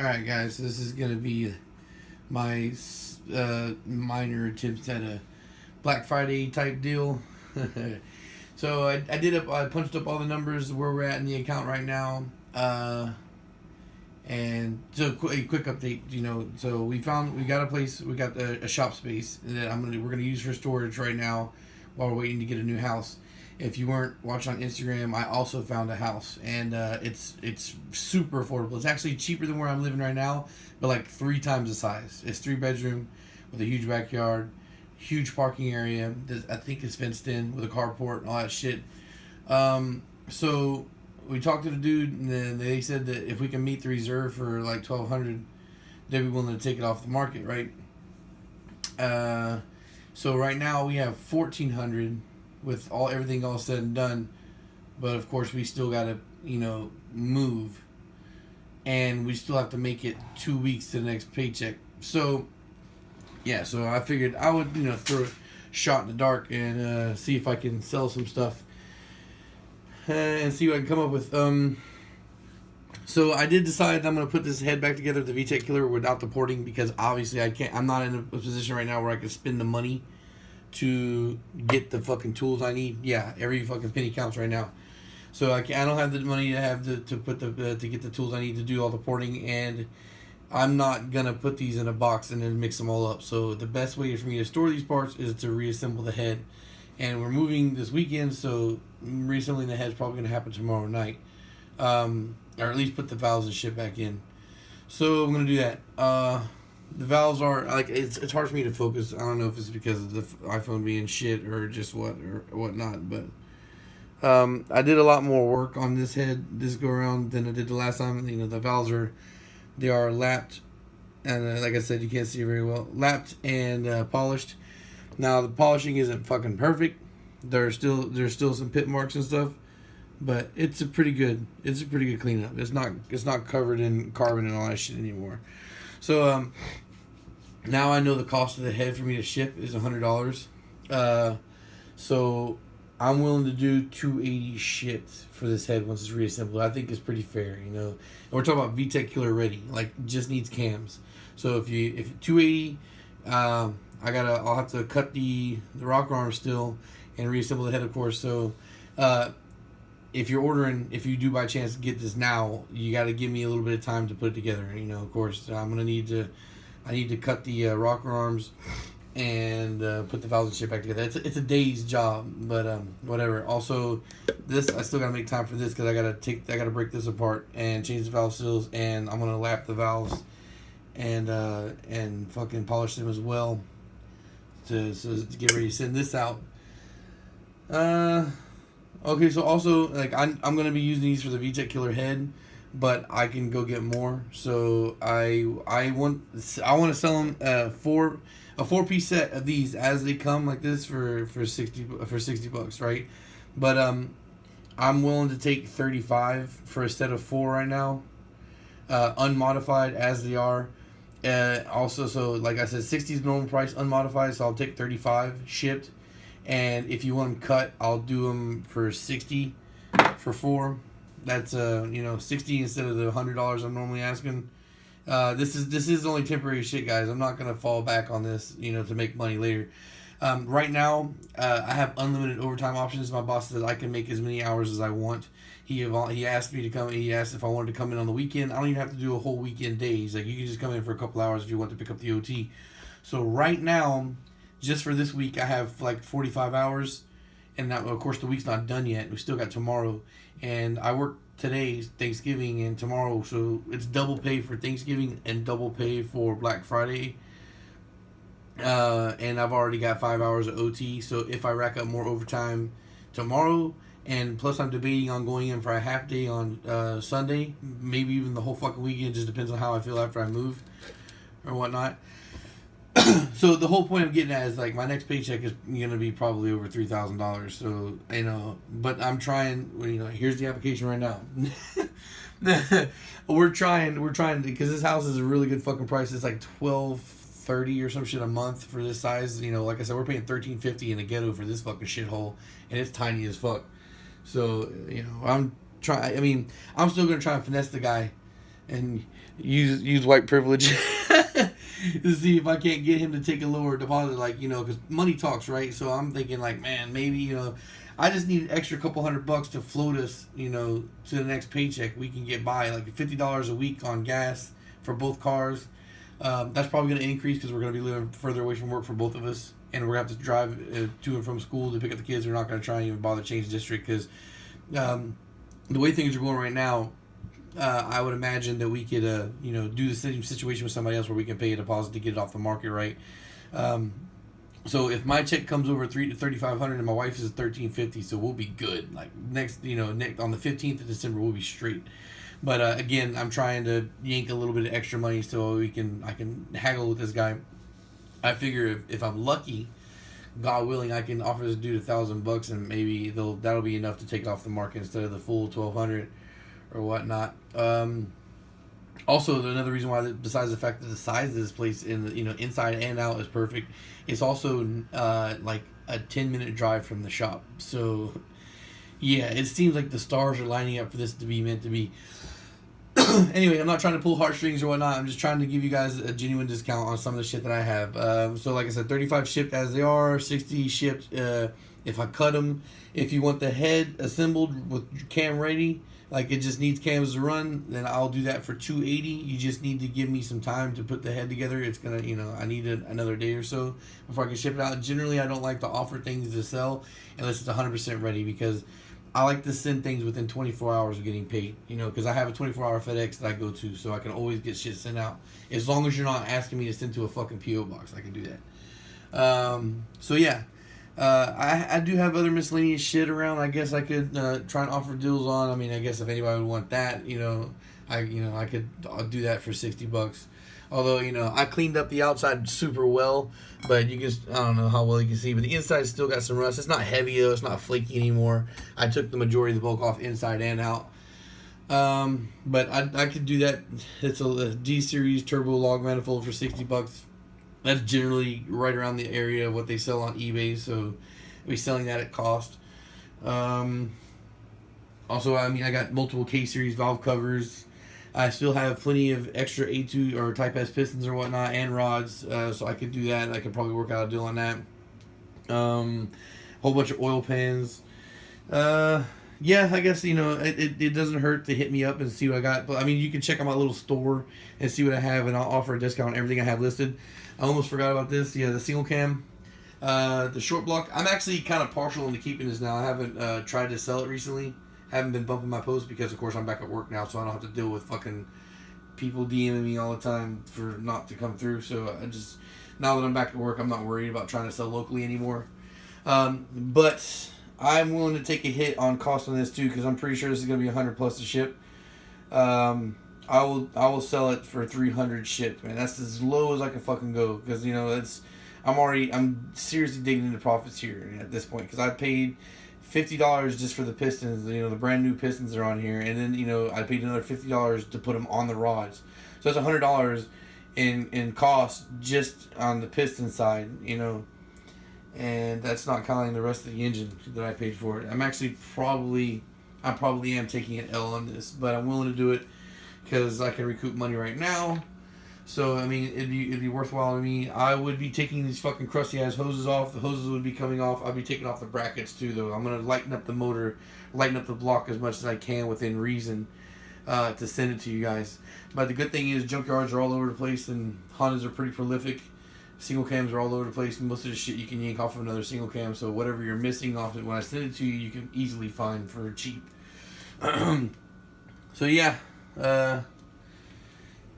Alright, guys, this is going to be my minor attempts at a Black Friday type deal. So I punched up all the numbers where we're at in the account right now. And so a quick update, so we got a place, we got a shop space that we're gonna use for storage right now while we're waiting to get a new house. If you weren't watching on Instagram, I also found a house, and it's super affordable. It's actually cheaper than where I'm living right now, but like 3 times the size. It's 3 bedroom with a huge backyard, huge parking area. I think it's fenced in with a carport and all that shit. So we talked to the dude, and then they said that if we can meet the reserve for like 1,200, they'd be willing to take it off the market, right? So right now we have 1,400 with everything all said and done, but of course we still gotta move, and we still have to make it 2 weeks to the next paycheck. So yeah, so I figured I would throw a shot in the dark and see if I can sell some stuff and see what I can come up with. So I did decide I'm gonna put this head back together, the VTech Killer, without the porting, because obviously I'm not in a position right now where I can spend the money to get the fucking tools I need. Yeah, every fucking penny counts right now. So I don't have the money to put to get the tools I need to do all the porting, and I'm not gonna put these in a box and then mix them all up. So the best way for me to store these parts is to reassemble the head, and we're moving this weekend, so reassembling the head is probably gonna happen tomorrow night, or at least put the valves and shit back in. So I'm gonna do that. The valves are like it's hard for me to focus. I don't know if it's because of the iPhone being shit or just whatnot, but I did a lot more work on this head this go around than I did the last time. The valves are lapped, and like I said, you can't see very well. Lapped and polished. Now the polishing isn't fucking perfect. There's still some pit marks and stuff, but it's a pretty good cleanup. It's not covered in carbon and all that shit anymore. So now I know the cost of the head for me to ship is $100. So I'm willing to do $280 shipped for this head once it's reassembled. I think it's pretty fair, And we're talking about VTech Killer ready, like just needs cams. So if $280, I'll have to cut the rocker arm still and reassemble the head, of course. So if you do by chance get this now, you got to give me a little bit of time to put it together. Of course, I need to cut the rocker arms and put the valves and shit back together. It's a day's job, but whatever. Also, this I still got to make time for this because I got to break this apart and change the valve seals, and I'm gonna lap the valves and fucking polish them as well to get ready to send this out. Okay, so also, like, I'm going to be using these for the VTech Killer head, but I can go get more. So I want to sell them a 4-piece set of these as they come like this for $60, right? But I'm willing to take 35 for a set of 4 right now, unmodified as they are. Also, so like I said, 60 is normal price, unmodified, so I'll take 35 shipped. And if you want them cut, I'll do them for $60 for 4. That's $60 instead of the $100 I'm normally asking. This is only temporary shit, guys. I'm not gonna fall back on this, to make money later. Right now, I have unlimited overtime options. My boss says I can make as many hours as I want. He asked me to come. He asked if I wanted to come in on the weekend. I don't even have to do a whole weekend day. He's like, you can just come in for a couple hours if you want to pick up the OT. So right now, just for this week, I have like 45 hours, and that, of course, the week's not done yet. We still got tomorrow, and I work today, Thanksgiving, and tomorrow, so it's double pay for Thanksgiving and double pay for Black Friday. And I've already got 5 hours of OT, so if I rack up more overtime tomorrow, and plus I'm debating on going in for a half day on Sunday, maybe even the whole fucking weekend, just depends on how I feel after I move or whatnot. So the whole point of getting that is like my next paycheck is gonna be probably over $3,000. So but I'm trying. Here's the application right now. we're trying because this house is a really good fucking price. It's like $1,230 or some shit a month for this size. Like I said, we're paying $1,350 in the ghetto for this fucking shithole, and it's tiny as fuck. So I'm still gonna try and finesse the guy and use white privilege to see if I can't get him to take a lower deposit, like, you know, because money talks, right? So I'm thinking, like, man, maybe, you know, I just need an extra couple $100 to float us, you know, to the next paycheck. We can get by, like, $50 a week on gas for both cars. That's probably going to increase because we're going to be living further away from work for both of us, and we're going to have to drive to and from school to pick up the kids. We're not going to try and even bother change district because the way things are going right now, I would imagine that we could, you know, do the same situation with somebody else where we can pay a deposit to get it off the market, right? So if my check comes over $3,500 and my wife's is $1,350, so we'll be good. Like next, you know, next on the 15th of December, we'll be straight. But again, I'm trying to yank a little bit of extra money so I can haggle with this guy. I figure if I'm lucky, God willing, I can offer this dude $1,000 and maybe that'll be enough to take off the market instead of the full 1,200 or whatnot. Also, another reason why, besides the fact that the size of this place, inside and out, is perfect, it's also like a 10-minute drive from the shop. So, yeah, it seems like the stars are lining up for this to be meant to be. Anyway, I'm not trying to pull heartstrings or whatnot. I'm just trying to give you guys a genuine discount on some of the shit that I have. So, like I said, 35 shipped as they are, 60 shipped if I cut them. If you want the head assembled with cam ready, like it just needs cams to run, then I'll do that for $280. You just need to give me some time to put the head together. It's gonna, I need another day or so before I can ship it out. Generally, I don't like to offer things to sell unless it's 100% ready, because I like to send things within 24 hours of getting paid, because I have a 24-hour FedEx that I go to, so I can always get shit sent out. As long as you're not asking me to send to a fucking P.O. box, I can do that. So yeah. I do have other miscellaneous shit around. I guess I could try and offer deals on. I mean, I guess if anybody would want that, I could do that for $60. Although, I cleaned up the outside super well, but I don't know how well you can see, but the inside still got some rust. It's not heavy though. It's not flaky anymore. I took the majority of the bulk off inside and out. But I could do that. It's a D-Series turbo log manifold for $60. That's generally right around the area of what they sell on eBay, so I'll be selling that at cost. Also, I got multiple K-Series valve covers. I still have plenty of extra A2 or Type S pistons or whatnot, and rods, so I could do that. I could probably work out a deal on that. Whole bunch of oil pans. Yeah, I guess, it doesn't hurt to hit me up and see what I got. But, I mean, you can check out my little store and see what I have, and I'll offer a discount on everything I have listed. I almost forgot about this. Yeah, the single cam. The short block. I'm actually kind of partial into keeping this now. I haven't tried to sell it recently. Haven't been bumping my posts because, of course, I'm back at work now, so I don't have to deal with fucking people DMing me all the time for not to come through. So now that I'm back at work, I'm not worried about trying to sell locally anymore. But I'm willing to take a hit on cost on this too, because I'm pretty sure this is going to be $100 plus to ship. I will sell it for $300 shipped, man. That's as low as I can fucking go, because I'm seriously digging into profits here at this point, because I paid $50 just for the pistons, the brand new pistons are on here, and then I paid another $50 to put them on the rods, so that's $100 in cost just on the piston side, and that's not counting the rest of the engine that I paid for it. I probably am taking an L on this, but I'm willing to do it because I can recoup money right now. So, I mean, it'd be worthwhile to me. I would be taking these fucking crusty ass hoses off. The hoses would be coming off. I'd be taking off the brackets too, though. I'm going to lighten up the motor, lighten up the block as much as I can within reason to send it to you guys. But the good thing is junkyards are all over the place, and Hondas are pretty prolific. Single cams are all over the place. Most of the shit you can yank off of another single cam. So whatever you're missing off it, when I send it to you, you can easily find for cheap. So yeah.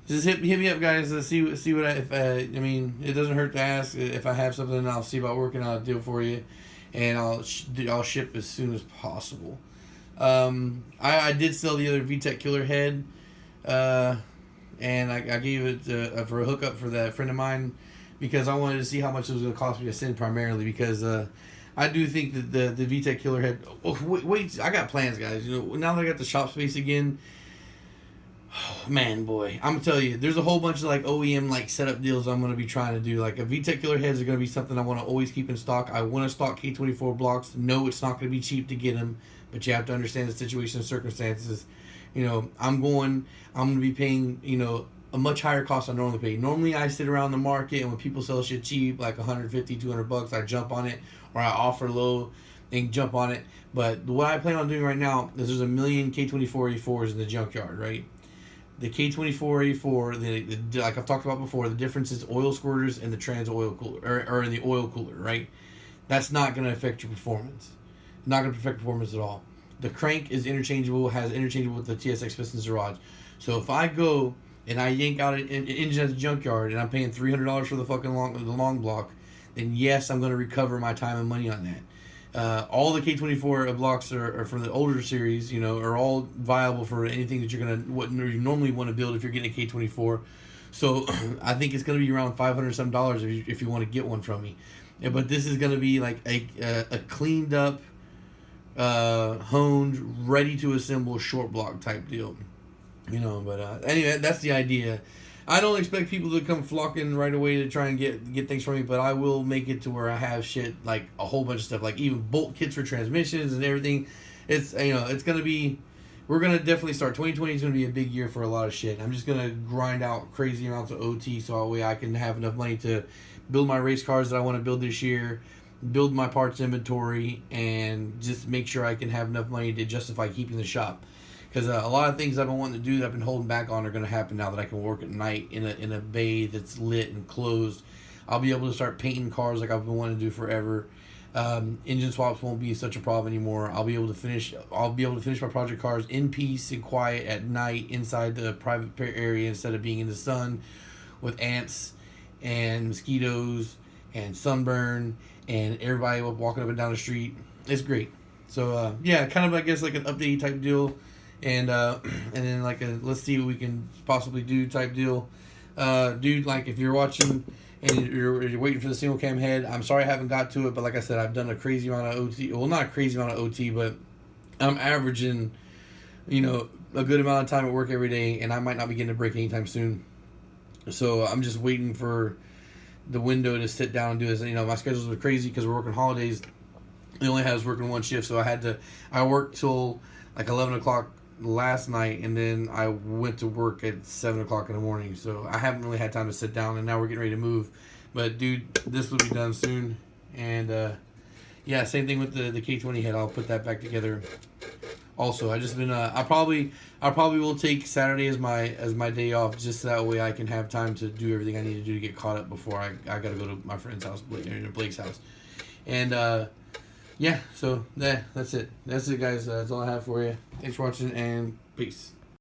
Just hit me up, guys. See what I mean, it doesn't hurt to ask. If I have something, I'll see about working out a deal for you, and I'll ship as soon as possible. I did sell the other VTEC killer head, and I gave it for a hookup for that friend of mine, because I wanted to see how much it was going to cost me to send, primarily because I do think that the VTEC killer head. Oh, wait, I got plans, guys. Now that I got the shop space again. Oh, man, boy, I'm gonna tell you, there's a whole bunch of OEM setup deals I'm gonna be trying to do. A VTEC killer heads are gonna be something I want to always keep in stock. I want to stock K24 blocks. No, it's not gonna be cheap to get them, but you have to understand the situation and circumstances. You know, I'm going to be paying, you know, a much higher cost I normally pay. Normally I sit around the market, and when people sell shit cheap, like 150, 200 bucks, I jump on it, or I offer low and jump on it. But what I plan on doing right now is there's a million K2484s in the junkyard, right? The K2484, like I've talked about before, the difference is oil squirters and the trans oil cooler, or in the oil cooler, right? That's not going to affect your performance. Not going to affect performance at all. The crank is interchangeable, has interchangeable with the TSX pistons and rods. So if I go and I yank out an engine at the junkyard and I'm paying $300 for the fucking long block, then yes, I'm going to recover my time and money on that. All the K24 blocks are from the older series, you know, are all viable for anything that you're gonna what you normally want to build if you're getting a K24. So I think it's gonna be around $500 some if you want to get one from me. Yeah, but this is gonna be like a cleaned up, honed, ready to assemble short block type deal, you know. But anyway, that's the idea. I don't expect people to come flocking right away to try and get things from me, but I will make it to where I have shit, like a whole bunch of stuff, like even bolt kits for transmissions and everything. It's, you know, it's gonna be, we're gonna definitely start. 2020 is gonna be a big year for a lot of shit. I'm just gonna grind out crazy amounts of OT so that way I can have enough money to build my race cars that I want to build this year, build my parts inventory, and just make sure I can have enough money to justify keeping the shop. Because a lot of things I've been wanting to do that I've been holding back on are going to happen now that I can work at night in a bay that's lit and closed. I'll be able to start painting cars like I've been wanting to do forever. Engine swaps won't be such a problem anymore. I'll be able to finish my project cars in peace and quiet at night inside the private area instead of being in the sun with ants and mosquitoes and sunburn and everybody walking up and down the street. It's great. So yeah, kind of I guess like an update type deal. And then like a let's see what we can possibly do type deal. Dude, like if you're watching and you're waiting for the single cam head, I'm sorry I haven't got to it, but like I said, I've done a crazy amount of OT. Well, not a crazy amount of OT, but I'm averaging, you know, a good amount of time at work every day, and I might not be getting a break anytime soon. So I'm just waiting for the window to sit down and do this. You know, my schedules were crazy because we're working holidays. They only had us working one shift, so I worked till like 11 o'clock last night, and then I went to work at 7 o'clock in the morning, so I haven't really had time to sit down, and now we're getting ready to move. But dude, this will be done soon. And yeah, same thing with the K20 head. I'll put that back together also. I just been I probably will take Saturday as my day off, just so that way I can have time to do everything I need to do to get caught up before I gotta go to my friend's house, Blake's house. And yeah, so that's it. That's it, guys. That's all I have for you. Thanks for watching, and peace.